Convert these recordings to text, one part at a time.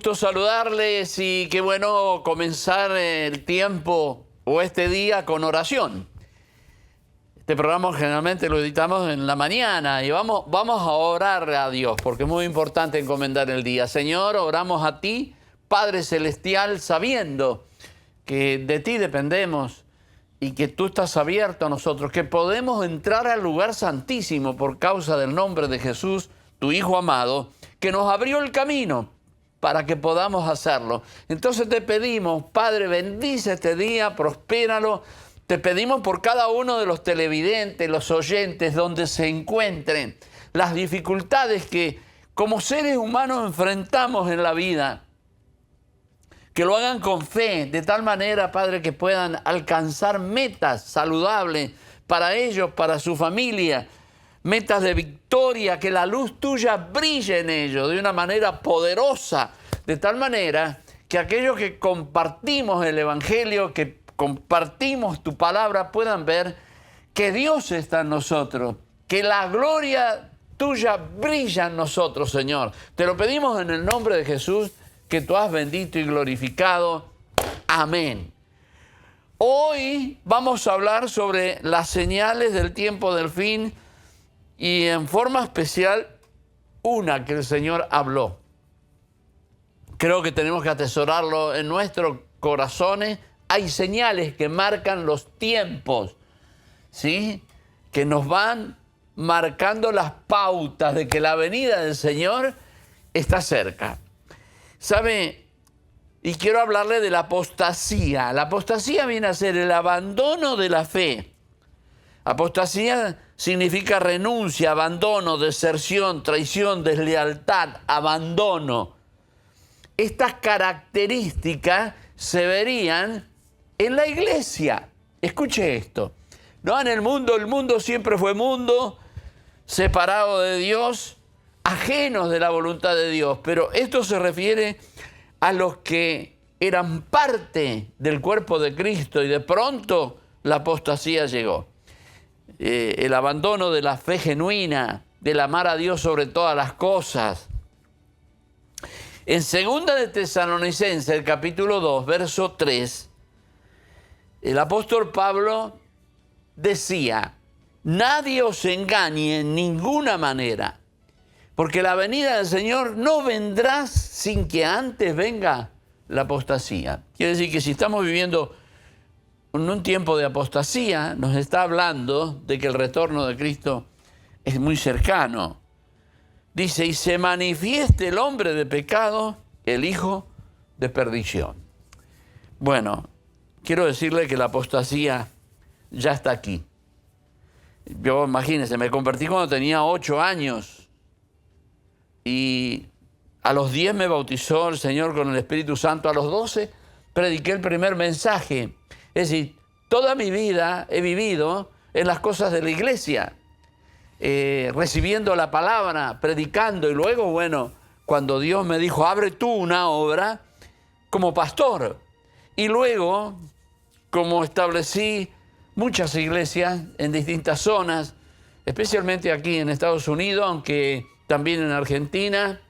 gusto saludarles y qué bueno comenzar el tiempo o este día con oración. Este programa generalmente lo editamos en la mañana y vamos a orar a Dios porque es muy importante encomendar el día. Señor, oramos a ti, Padre Celestial, sabiendo que de ti dependemos y que tú estás abierto a nosotros, que podemos entrar al lugar santísimo por causa del nombre de Jesús, tu Hijo amado, que nos abrió el camino para que podamos hacerlo. Entonces te pedimos, Padre, bendice este día, prospéralo. Te pedimos por cada uno de los televidentes, los oyentes, donde se encuentren, las dificultades que como seres humanos enfrentamos en la vida, que lo hagan con fe, de tal manera, Padre, que puedan alcanzar metas saludables para ellos, para su familia, metas de victoria, que la luz tuya brille en ellos de una manera poderosa, de tal manera que aquellos que compartimos el Evangelio, que compartimos tu palabra, puedan ver que Dios está en nosotros, que la gloria tuya brilla en nosotros, Señor. Te lo pedimos en el nombre de Jesús, que tú has bendito y glorificado. Amén. Hoy vamos a hablar sobre las señales del tiempo del fin y en forma especial una que el Señor habló. Creo que tenemos que atesorarlo en nuestros corazones. Hay señales que marcan los tiempos, ¿sí? Que nos van marcando las pautas de que la venida del Señor está cerca. ¿Sabe? Y quiero hablarle de la apostasía. La apostasía viene a ser el abandono de la fe. Apostasía significa renuncia, abandono, deserción, traición, deslealtad, abandono. Estas características se verían en la iglesia. Escuche esto. No, en el mundo siempre fue mundo, separado de Dios, ajenos de la voluntad de Dios. Pero esto se refiere a los que eran parte del cuerpo de Cristo y de pronto la apostasía llegó. El abandono de la fe genuina, del amar a Dios sobre todas las cosas. En 2 de Tesalonicenses, el capítulo 2, verso 3, el apóstol Pablo decía: nadie os engañe en ninguna manera, porque la venida del Señor no vendrá sin que antes venga la apostasía. Quiere decir que si estamos viviendo en un tiempo de apostasía, nos está hablando de que el retorno de Cristo es muy cercano. Dice, y se manifieste el hombre de pecado, el hijo de perdición. Bueno, quiero decirle que la apostasía ya está aquí. Yo, imagínense, me convertí cuando tenía 8 años y a los 10 me bautizó el Señor con el Espíritu Santo. A los 12 prediqué el primer mensaje. Es decir, toda mi vida he vivido en las cosas de la iglesia, recibiendo la palabra, predicando, y luego, bueno, cuando Dios me dijo, abre tú una obra como pastor, y luego, como establecí muchas iglesias en distintas zonas, especialmente aquí en Estados Unidos, aunque también en Argentina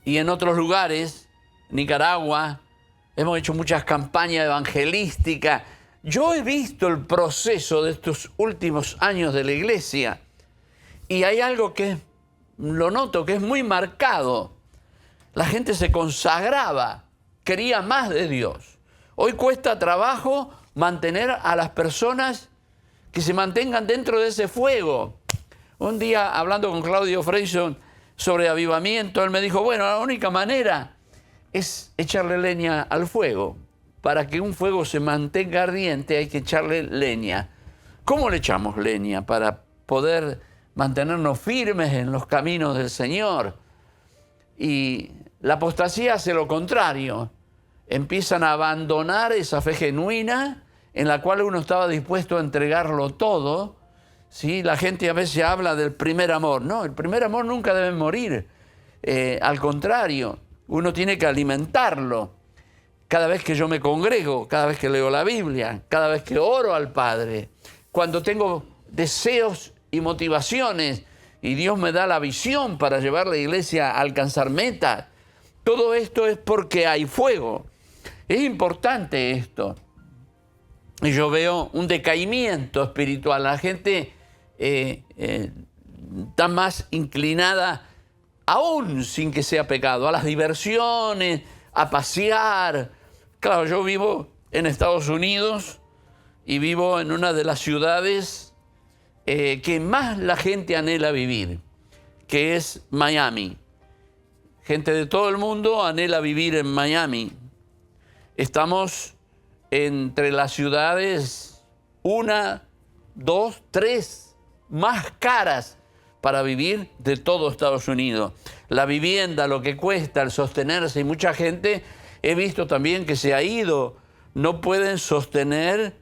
y en otros lugares, Nicaragua, hemos hecho muchas campañas evangelísticas. Yo he visto el proceso de estos últimos años de la iglesia y hay algo que lo noto, que es muy marcado. La gente se consagraba, quería más de Dios. Hoy cuesta trabajo mantener a las personas que se mantengan dentro de ese fuego. Un día, hablando con Claudio Freyson sobre avivamiento, él me dijo, bueno, la única manera es echarle leña al fuego. Para que un fuego se mantenga ardiente hay que echarle leña. ¿Cómo le echamos leña? Para poder mantenernos firmes en los caminos del Señor. Y la apostasía hace lo contrario. Empiezan a abandonar esa fe genuina en la cual uno estaba dispuesto a entregarlo todo. ¿Sí? La gente a veces habla del primer amor. No, el primer amor nunca debe morir. Al contrario, uno tiene que alimentarlo. Cada vez que yo me congrego, cada vez que leo la Biblia, cada vez que oro al Padre, cuando tengo deseos y motivaciones y Dios me da la visión para llevar la iglesia a alcanzar metas, Todo esto es porque hay fuego. Es importante esto. Y yo veo un decaimiento espiritual. La gente está más inclinada, aún sin que sea pecado, a las diversiones, a pasear. Claro, yo vivo en Estados Unidos y vivo en una de las ciudades que más la gente anhela vivir, que es Miami. Gente de todo el mundo anhela vivir en Miami. Estamos entre las ciudades 1, 2, 3 más caras para vivir de todo Estados Unidos. La vivienda, lo que cuesta, el sostenerse, y mucha gente he visto también que se ha ido, no pueden sostener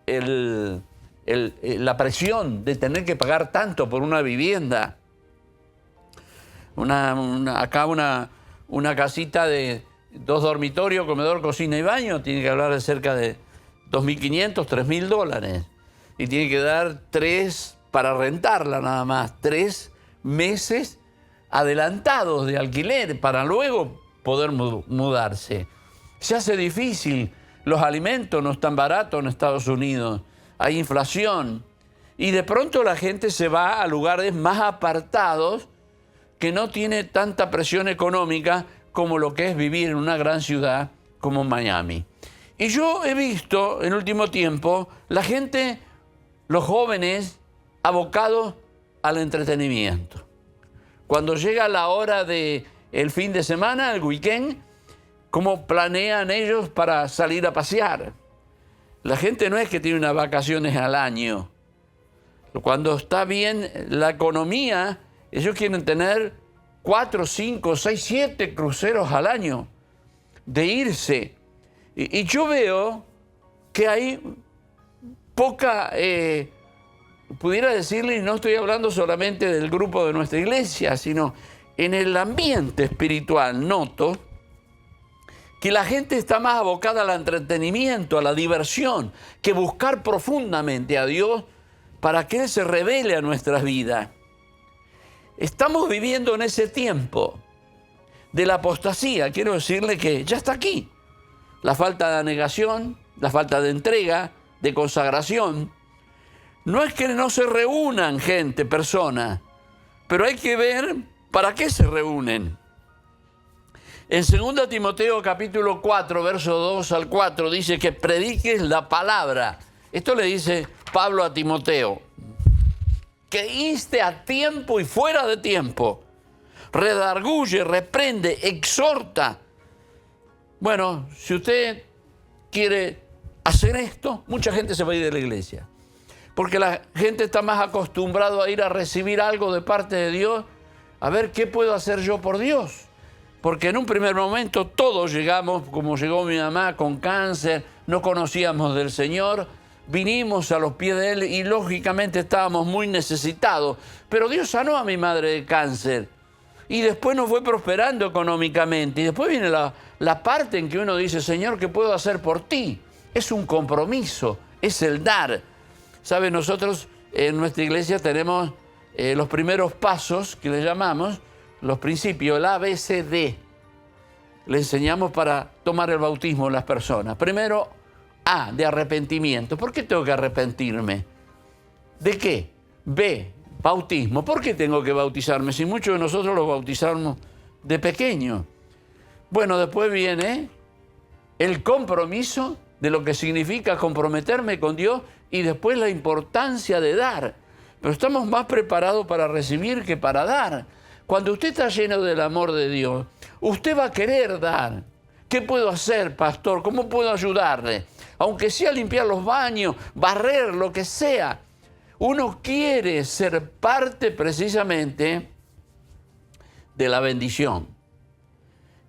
la presión de tener que pagar tanto por una vivienda. Acá una casita de 2 dormitorios, comedor, cocina y baño, tiene que hablar de cerca de $2.500, $3.000. Y tiene que dar 3 para rentarla nada más, 3 meses adelantados de alquiler para luego poder mudarse. Se hace difícil, los alimentos no están baratos en Estados Unidos, hay inflación y de pronto la gente se va a lugares más apartados que no tiene tanta presión económica como lo que es vivir en una gran ciudad como Miami. Y yo he visto en último tiempo la gente, los jóvenes, abocados al entretenimiento. Cuando llega la hora del fin de semana, el weekend, ¿cómo planean ellos para salir a pasear? La gente no es que tiene unas vacaciones al año. Cuando está bien la economía, ellos quieren tener 4, 5, 6, 7 cruceros al año de irse. Y yo veo que hay poca, pudiera decirle, y no estoy hablando solamente del grupo de nuestra iglesia, sino en el ambiente espiritual, noto que la gente está más abocada al entretenimiento, a la diversión, que buscar profundamente a Dios para que Él se revele a nuestras vidas. Estamos viviendo en ese tiempo de la apostasía. Quiero decirle que ya está aquí. La falta de anegación, la falta de entrega, de consagración. No es que no se reúnan personas, pero hay que ver para qué se reúnen. En 2 Timoteo capítulo 4, verso 2 al 4, dice que prediques la palabra. Esto le dice Pablo a Timoteo. Que inste a tiempo y fuera de tiempo. Redarguye, reprende, exhorta. Bueno, si usted quiere hacer esto, mucha gente se va a ir de la iglesia. Porque la gente está más acostumbrada a ir a recibir algo de parte de Dios. A ver, ¿qué puedo hacer yo por Dios? Porque en un primer momento todos llegamos, como llegó mi mamá con cáncer, no conocíamos del Señor, vinimos a los pies de Él y lógicamente estábamos muy necesitados. Pero Dios sanó a mi madre de cáncer y después nos fue prosperando económicamente. Y después viene la parte en que uno dice, Señor, ¿qué puedo hacer por ti? Es un compromiso, es el dar. ¿Sabe? Nosotros en nuestra iglesia tenemos los primeros pasos que le llamamos, los principios, el ABCD. Le enseñamos para tomar el bautismo a las personas. Primero, A, de arrepentimiento. ¿Por qué tengo que arrepentirme? ¿De qué? B, bautismo. ¿Por qué tengo que bautizarme? Si muchos de nosotros los bautizamos de pequeño. Bueno, después viene el compromiso de lo que significa comprometerme con Dios y después la importancia de dar. Pero estamos más preparados para recibir que para dar. Cuando usted está lleno del amor de Dios, usted va a querer dar. ¿Qué puedo hacer, pastor? ¿Cómo puedo ayudarle? Aunque sea limpiar los baños, barrer, lo que sea. Uno quiere ser parte precisamente de la bendición.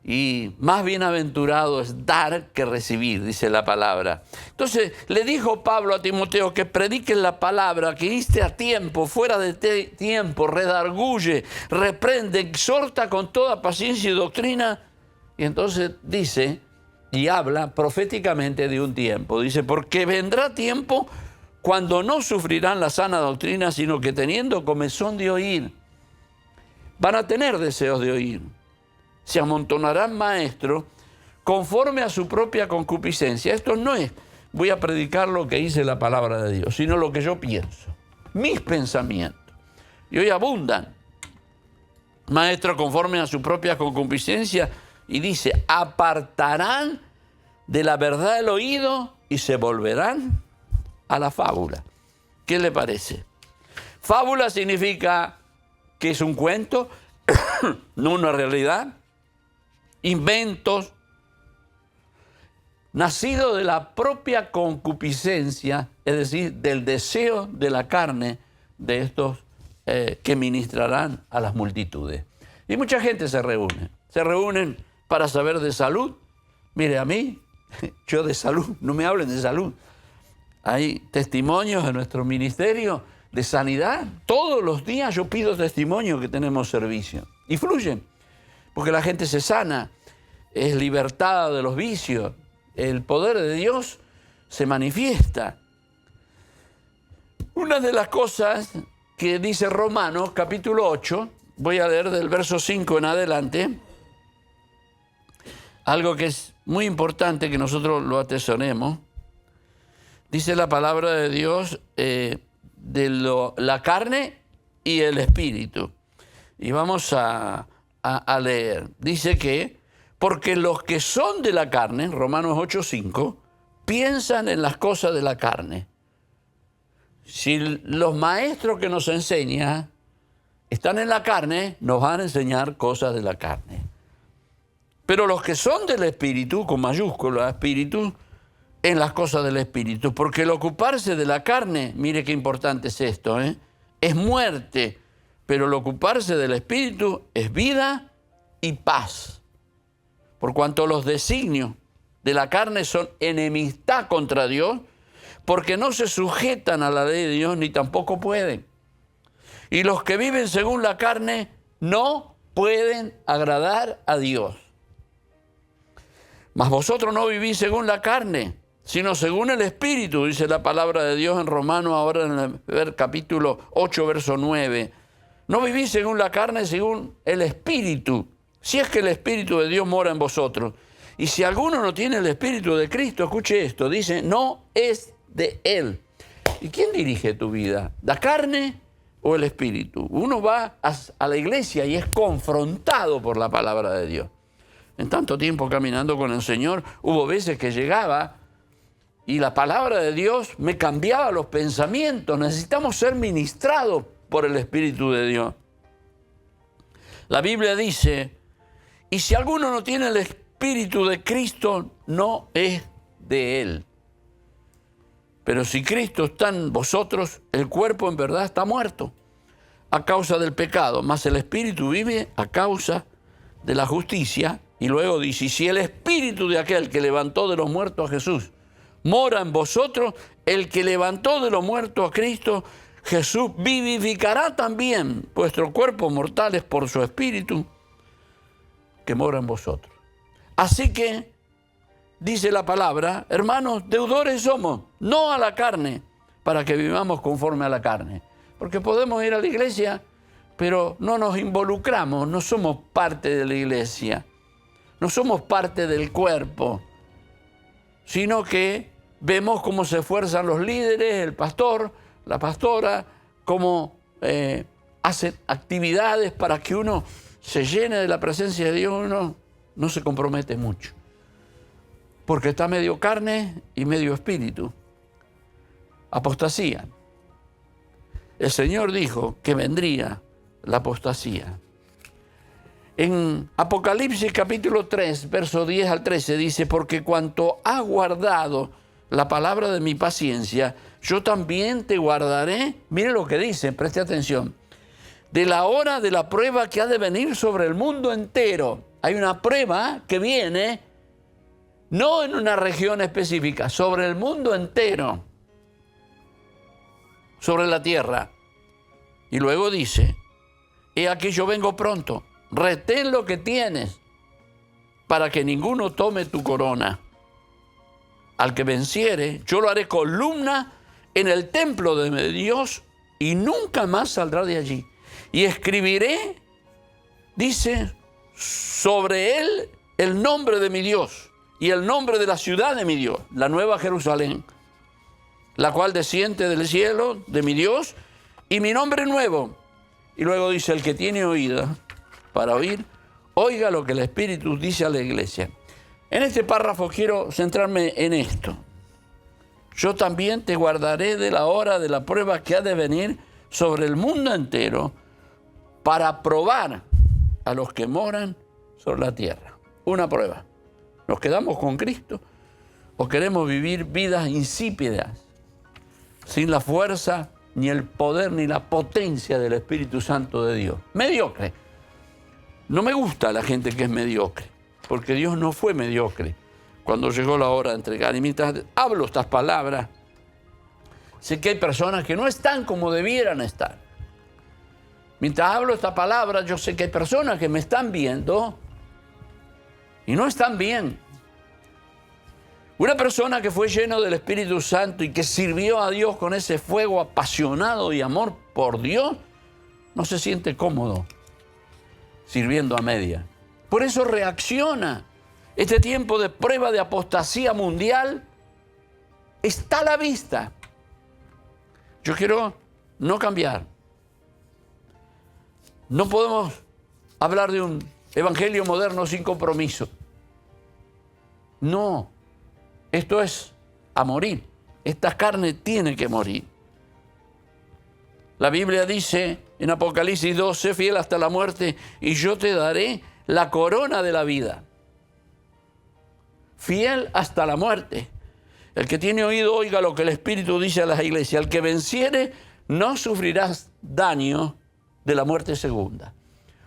Y más bienaventurado es dar que recibir, dice la palabra. Entonces le dijo Pablo a Timoteo que prediques la palabra, que inste a tiempo, fuera de tiempo, redarguye, reprende, exhorta con toda paciencia y doctrina. Y entonces dice y habla proféticamente de un tiempo. Dice, porque vendrá tiempo cuando no sufrirán la sana doctrina, sino que teniendo comezón de oír, van a tener deseos de oír. se amontonarán maestros conforme a su propia concupiscencia. Esto no es, voy a predicar lo que dice la palabra de Dios, sino lo que yo pienso, mis pensamientos. Y hoy abundan maestros conforme a su propia concupiscencia, y dice, apartarán de la verdad el oído y se volverán a la fábula. ¿Qué le parece? Fábula significa que es un cuento, no una realidad, inventos, nacido de la propia concupiscencia, es decir, del deseo de la carne de estos que ministrarán a las multitudes. Y mucha gente se reúnen para saber de salud. Mire, a mí, yo de salud, no me hablen de salud. Hay testimonios en nuestro ministerio de sanidad. Todos los días yo pido testimonio que tenemos servicio. Y fluyen, porque la gente se sana, es libertada de los vicios. El poder de Dios se manifiesta. Una de las cosas que dice Romanos, capítulo 8, voy a leer del verso 5 en adelante, algo que es muy importante que nosotros lo atesoremos. Dice la palabra de Dios la carne y el espíritu. Y vamos a leer. Dice que, porque los que son de la carne, Romanos 8:5, piensan en las cosas de la carne. Si los maestros que nos enseñan están en la carne, nos van a enseñar cosas de la carne. Pero los que son del espíritu, con mayúscula, espíritu, en las cosas del espíritu. Porque el ocuparse de la carne, mire qué importante es esto, es muerte. Pero el ocuparse del espíritu es vida y paz. Por cuanto los designios de la carne son enemistad contra Dios, porque no se sujetan a la ley de Dios ni tampoco pueden. Y los que viven según la carne no pueden agradar a Dios. Mas vosotros no vivís según la carne, sino según el Espíritu, dice la palabra de Dios en Romanos, ahora en el capítulo 8, verso 9. No vivís según la carne, según el Espíritu, si es que el Espíritu de Dios mora en vosotros. Y si alguno no tiene el Espíritu de Cristo, escuche esto, dice, no es de Él. ¿Y quién dirige tu vida? ¿La carne o el Espíritu? Uno va a la iglesia y es confrontado por la palabra de Dios. En tanto tiempo caminando con el Señor, hubo veces que llegaba y la palabra de Dios me cambiaba los pensamientos. Necesitamos ser ministrados por el Espíritu de Dios. La Biblia dice, y si alguno no tiene el Espíritu de Cristo, no es de Él. Pero si Cristo está en vosotros, el cuerpo en verdad está muerto a causa del pecado, mas el Espíritu vive a causa de la justicia. Y luego dice, y si el Espíritu de aquel que levantó de los muertos a Jesús mora en vosotros, el que levantó de los muertos a Cristo, Jesús vivificará también vuestros cuerpos mortales por su Espíritu que mora en vosotros. Así que, dice la palabra, hermanos, deudores somos, no a la carne, para que vivamos conforme a la carne. Porque podemos ir a la iglesia, pero no nos involucramos, no somos parte de la iglesia, no somos parte del cuerpo, sino que vemos cómo se esfuerzan los líderes, el pastor, la pastora, cómo hacen actividades para que uno se llene de la presencia de Dios. Uno no se compromete mucho, porque está medio carne y medio espíritu. Apostasía. El Señor dijo que vendría la apostasía. En Apocalipsis capítulo 3, verso 10 al 13 dice, porque cuanto has guardado la palabra de mi paciencia, yo también te guardaré. Mire lo que dice, preste atención. De la hora de la prueba que ha de venir sobre el mundo entero. Hay una prueba que viene, no en una región específica, sobre el mundo entero, sobre la tierra. Y luego dice, he aquí yo vengo pronto, retén lo que tienes, para que ninguno tome tu corona. Al que venciere, yo lo haré columna en el templo de mi Dios, y nunca más saldrá de allí. Y escribiré, dice, sobre él el nombre de mi Dios y el nombre de la ciudad de mi Dios, la nueva Jerusalén, la cual desciende del cielo de mi Dios, y mi nombre nuevo. Y luego dice, el que tiene oído para oír, oiga lo que el Espíritu dice a la iglesia. En este párrafo quiero centrarme en esto. Yo también te guardaré de la hora de la prueba que ha de venir sobre el mundo entero para probar a los que moran sobre la tierra. Una prueba. ¿Nos quedamos con Cristo o queremos vivir vidas insípidas, sin la fuerza, ni el poder, ni la potencia del Espíritu Santo de Dios? Mediocre. No me gusta la gente que es mediocre, porque Dios no fue mediocre cuando llegó la hora de entregar. Y mientras hablo estas palabras, sé que hay personas que no están como debieran estar. Mientras hablo esta palabra, yo sé que hay personas que me están viendo y no están bien. Una persona que fue lleno del Espíritu Santo y que sirvió a Dios con ese fuego apasionado y amor por Dios, no se siente cómodo sirviendo a media. Por eso reacciona. Este tiempo de prueba de apostasía mundial está a la vista. Yo quiero no cambiar. No podemos hablar de un evangelio moderno sin compromiso. No, esto es a morir. Esta carne tiene que morir. La Biblia dice en Apocalipsis 2, sé fiel hasta la muerte y yo te daré la corona de la vida. Fiel hasta la muerte. El que tiene oído, oiga lo que el Espíritu dice a las iglesias. El que venciere, no sufrirás daño de la muerte segunda.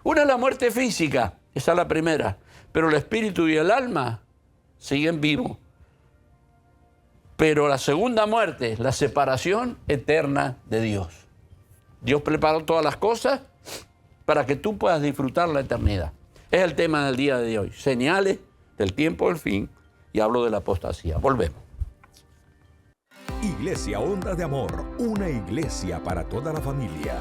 Una es la muerte física, esa es la primera, pero el espíritu y el alma siguen vivos. Pero la segunda muerte es la separación eterna de Dios. Dios preparó todas las cosas para que tú puedas disfrutar la eternidad. Es el tema del día de hoy, señales del tiempo del fin, y hablo de la apostasía. Volvemos. Iglesia Ondas de Amor, una iglesia para toda la familia.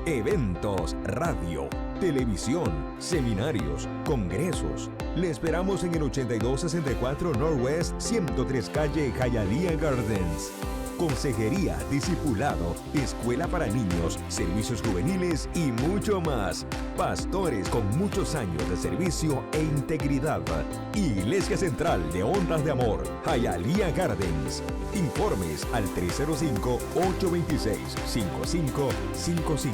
Eventos, radio, televisión, seminarios, congresos. Le esperamos en el 8264 Northwest 103 calle Hialeah Gardens. Consejería, discipulado, escuela para niños, servicios juveniles y mucho más. Pastores con muchos años de servicio e integridad. Iglesia Central de Ondas de Amor, Hialeah Gardens. Informes al 305-826-5555.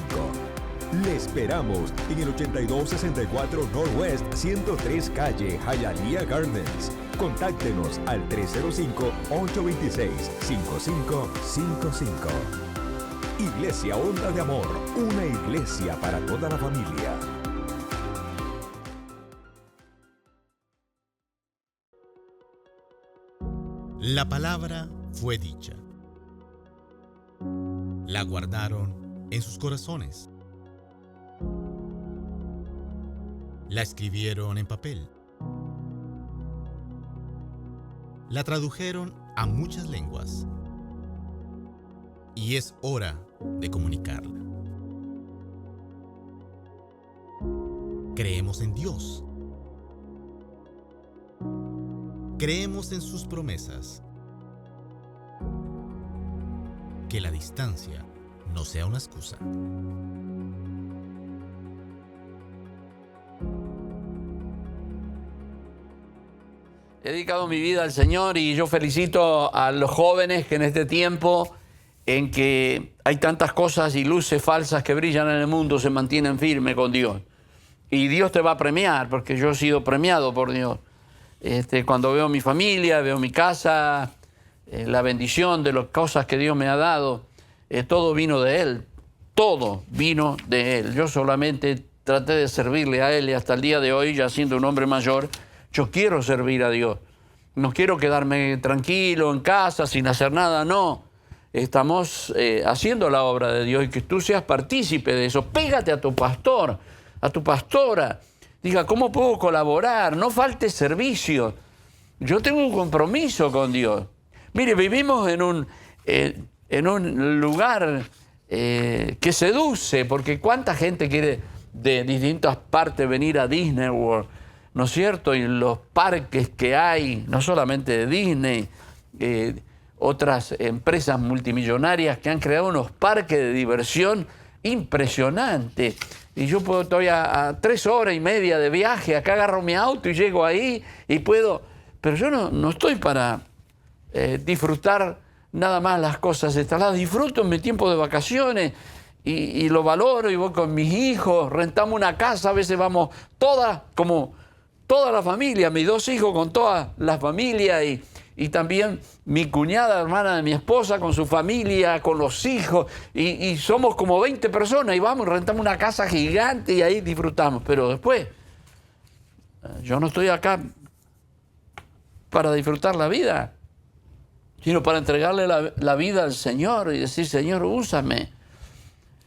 Le esperamos en el 8264 Northwest 103 calle Hialeah Gardens. Contáctenos al 305-826-5555. Iglesia Ondas de Amor, una iglesia para toda la familia. La palabra fue dicha. La guardaron en sus corazones. La escribieron en papel. La tradujeron a muchas lenguas. Y es hora de comunicarla. Creemos en Dios. Creemos en sus promesas. Que la distancia no sea una excusa. He dedicado mi vida al Señor y yo felicito a los jóvenes que en este tiempo en que hay tantas cosas y luces falsas que brillan en el mundo se mantienen firmes con Dios. Y Dios te va a premiar, porque yo he sido premiado por Dios. Cuando veo mi familia, veo mi casa, la bendición de las cosas que Dios me ha dado, todo vino de Él. Todo vino de Él. Yo solamente traté de servirle a Él y hasta el día de hoy, ya siendo un hombre mayor, yo quiero servir a Dios. No quiero quedarme tranquilo en casa sin hacer nada, no. Estamos haciendo la obra de Dios y que tú seas partícipe de eso. Pégate a tu pastor, a tu pastora. Diga, ¿cómo puedo colaborar? No falte servicio. Yo tengo un compromiso con Dios. Mire, vivimos en un lugar que seduce, porque ¿cuánta gente quiere de distintas partes venir a Disney World, ¿no es cierto? Y los parques que hay, no solamente de Disney, otras empresas multimillonarias que han creado unos parques de diversión impresionantes. Y yo estoy a 3 horas y media de viaje, acá agarro mi auto y llego ahí y puedo... Pero yo no estoy para disfrutar nada más las cosas estas. Las disfruto en mi tiempo de vacaciones y lo valoro y voy con mis hijos, rentamos una casa, a veces vamos como toda la familia, mis 2 hijos con toda la familia y también mi cuñada, hermana de mi esposa, con su familia, con los hijos, y somos como 20 personas, y vamos, rentamos una casa gigante y ahí disfrutamos. Pero después, yo no estoy acá para disfrutar la vida, sino para entregarle la vida al Señor y decir, Señor, úsame.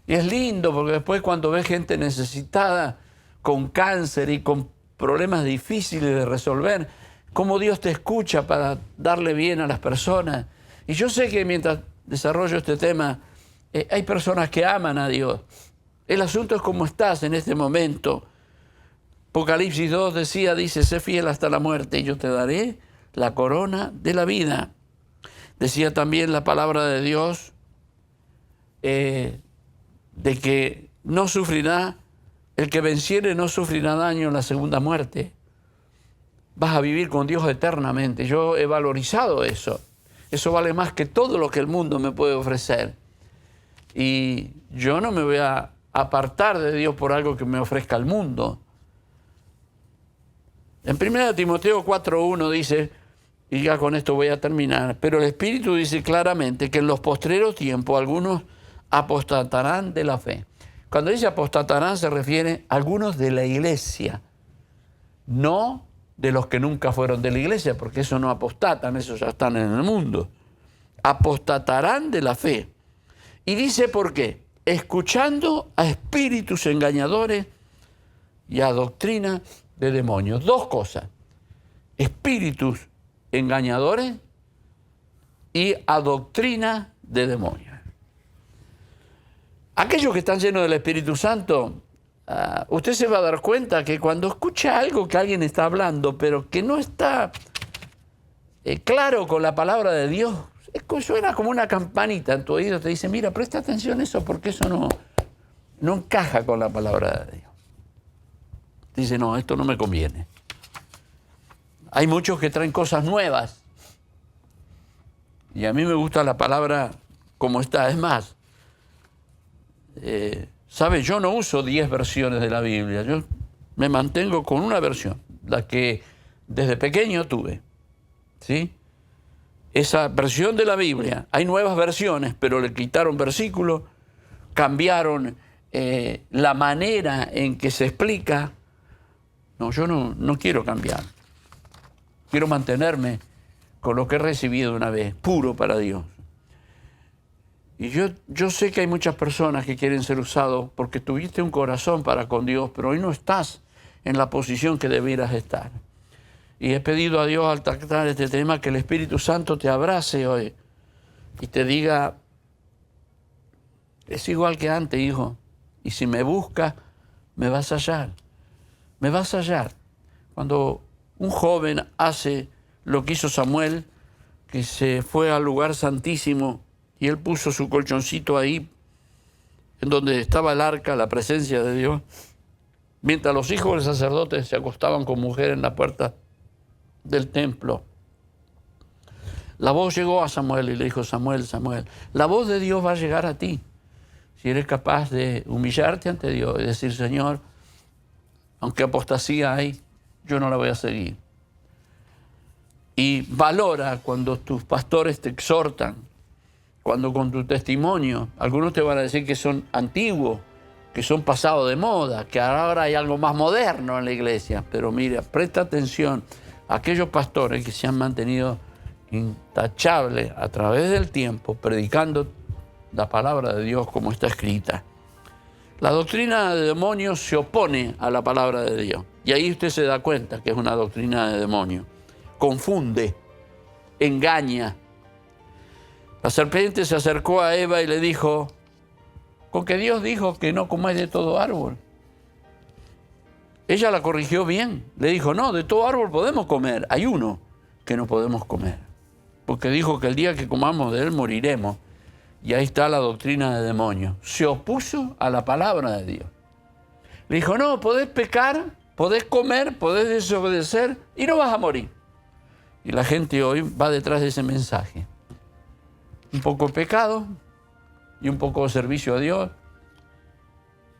Y es lindo, porque después cuando ves gente necesitada, con cáncer y con problemas difíciles de resolver, cómo Dios te escucha para darle bien a las personas. Y yo sé que mientras desarrollo este tema, hay personas que aman a Dios. El asunto es cómo estás en este momento. Apocalipsis 2 dice, sé fiel hasta la muerte y yo te daré la corona de la vida. Decía también la palabra de Dios de que no sufrirá, el que venciere no sufrirá daño en la segunda muerte. Vas a vivir con Dios eternamente. Yo he valorizado eso. Eso vale más que todo lo que el mundo me puede ofrecer. Y yo no me voy a apartar de Dios por algo que me ofrezca el mundo. En 1 Timoteo 4:1 dice, y ya con esto voy a terminar, pero el Espíritu dice claramente que en los postreros tiempos algunos apostatarán de la fe. Cuando dice apostatarán se refiere a algunos de la iglesia, no de los que nunca fueron de la iglesia, porque eso no apostatan, esos ya están en el mundo. Apostatarán de la fe. Y dice por qué, escuchando a espíritus engañadores y a doctrina de demonios. 2 cosas, espíritus engañadores y a doctrina de demonios. Aquellos que están llenos del Espíritu Santo, usted se va a dar cuenta que cuando escucha algo que alguien está hablando, pero que no está claro con la palabra de Dios, suena como una campanita en tu oído, te dice, mira, presta atención a eso porque eso no encaja con la palabra de Dios. Dice, no, esto no me conviene. Hay muchos que traen cosas nuevas y a mí me gusta la palabra como está. Es más, ¿sabe? Yo no uso 10 versiones de la Biblia. Yo me mantengo con una versión, la que desde pequeño tuve, ¿sí? Esa versión de la Biblia. Hay nuevas versiones, pero le quitaron versículos, cambiaron la manera en que se explica. No, yo no quiero cambiar. Quiero mantenerme con lo que he recibido una vez, puro para Dios. Y yo sé que hay muchas personas que quieren ser usados porque tuviste un corazón para con Dios, pero hoy no estás en la posición que debieras estar. Y he pedido a Dios al tratar este tema que el Espíritu Santo te abrace hoy y te diga, es igual que antes, hijo, y si me buscas, me vas a hallar. Me vas a hallar. Cuando un joven hace lo que hizo Samuel, que se fue al lugar santísimo y él puso su colchoncito ahí, en donde estaba el arca, la presencia de Dios, mientras los hijos del sacerdote se acostaban con mujeres en la puerta del templo. La voz llegó a Samuel y le dijo, Samuel, Samuel, la voz de Dios va a llegar a ti. Si eres capaz de humillarte ante Dios y decir, Señor, aunque apostasía hay, yo no la voy a seguir. Y valora cuando tus pastores te exhortan, cuando con tu testimonio, algunos te van a decir que son antiguos, que son pasados de moda, que ahora hay algo más moderno en la iglesia. Pero mira, presta atención a aquellos pastores que se han mantenido intachables a través del tiempo, predicando la palabra de Dios como está escrita. La doctrina de demonios se opone a la palabra de Dios. Y ahí usted se da cuenta que es una doctrina de demonios. Confunde, engaña. La serpiente se acercó a Eva y le dijo, con que Dios dijo que no comáis de todo árbol. ella la corrigió bien. Le dijo, no, de todo árbol podemos comer. Hay uno que no podemos comer. Porque dijo que el día que comamos de él moriremos. Y ahí está la doctrina de demonios. Se opuso a la palabra de Dios. Le dijo, no, podés pecar, podés comer, podés desobedecer y no vas a morir. Y la gente hoy va detrás de ese mensaje. Un poco pecado y un poco servicio a Dios,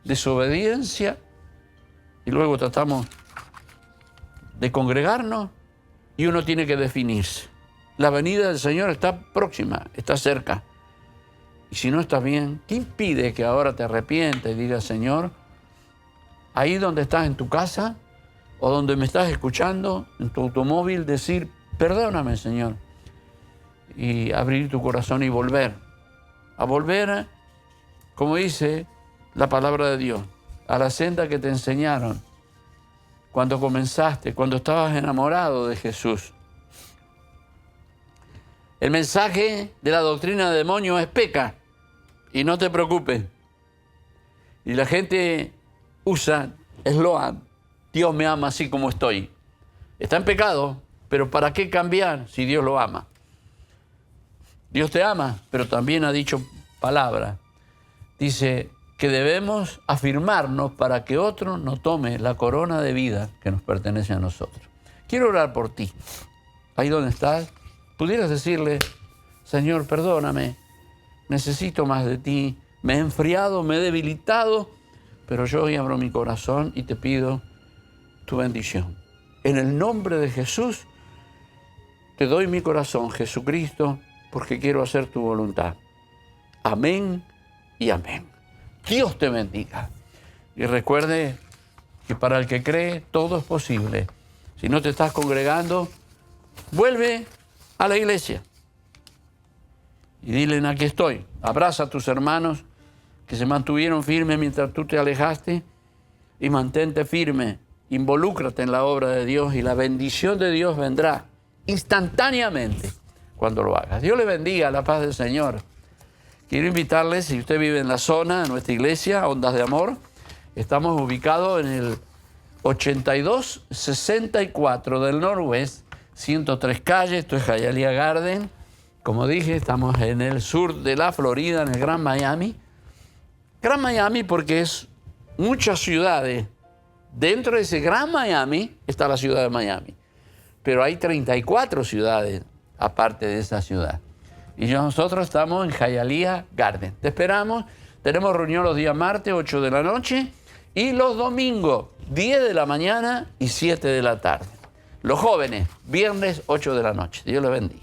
desobediencia, y luego tratamos de congregarnos y uno tiene que definirse. La venida del Señor está próxima, está cerca. Y si no estás bien, ¿qué impide que ahora te arrepientes y digas, Señor, ahí donde estás en tu casa o donde me estás escuchando, en tu automóvil, decir, perdóname, Señor, y abrir tu corazón y volver, como dice la palabra de Dios, a la senda que te enseñaron cuando comenzaste, cuando estabas enamorado de Jesús. El mensaje de la doctrina de demonios es peca y no te preocupes. Y la gente usa eslogan, Dios me ama así como estoy. Está en pecado, pero ¿para qué cambiar si Dios lo ama? Dios te ama, pero también ha dicho palabra. Dice que debemos afirmarnos para que otro no tome la corona de vida que nos pertenece a nosotros. Quiero orar por ti. Ahí donde estás, pudieras decirle, Señor, perdóname, necesito más de ti, me he enfriado, me he debilitado, pero yo hoy abro mi corazón y te pido tu bendición. En el nombre de Jesús, te doy mi corazón, Jesucristo, porque quiero hacer tu voluntad. Amén y amén. Dios te bendiga. Y recuerde que para el que cree, todo es posible. Si no te estás congregando, vuelve a la iglesia. Y dile, aquí estoy. Abraza a tus hermanos que se mantuvieron firmes mientras tú te alejaste y mantente firme. Involúcrate en la obra de Dios y la bendición de Dios vendrá instantáneamente cuando lo hagas. Dios le bendiga, la paz del Señor. Quiero invitarles, si usted vive en la zona, en nuestra iglesia, Ondas de Amor, estamos ubicados en el 8264 del Norwest, 103 calles, esto es Hialeah Garden. Como dije, estamos en el sur de la Florida, en el Gran Miami. Gran Miami porque es muchas ciudades. Dentro de ese Gran Miami está la ciudad de Miami. Pero hay 34 ciudades aparte de esa ciudad. Y nosotros estamos en Hialeah Garden. Te esperamos. Tenemos reunión los días martes, 8 de la noche. Y los domingos, 10 de la mañana y 7 de la tarde. Los jóvenes, viernes, 8 de la noche. Dios les bendiga.